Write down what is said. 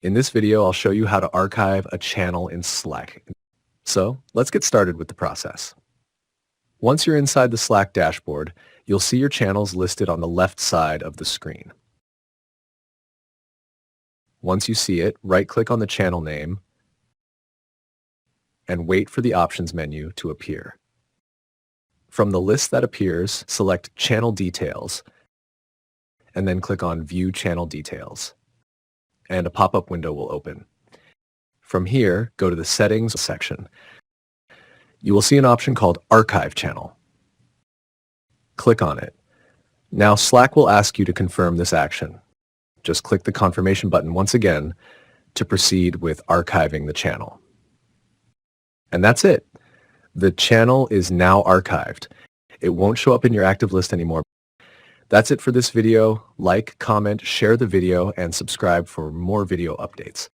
In this video, I'll show you how to archive a channel in Slack. So let's get started with the process. Once you're inside the Slack dashboard, you'll see your channels listed on the left side of the screen. Once you see it, right-click on the channel name and wait for the options menu to appear. From the list that appears, select Channel Details and then click on View Channel Details, and a pop-up window will open. From here, go to the Settings section. You will see an option called Archive Channel. Click on it. Now Slack will ask you to confirm this action. Just click the confirmation button once again to proceed with archiving the channel. And that's it. The channel is now archived. It won't show up in your active list anymore. That's it for this video. Like, comment, share the video, and subscribe for more video updates.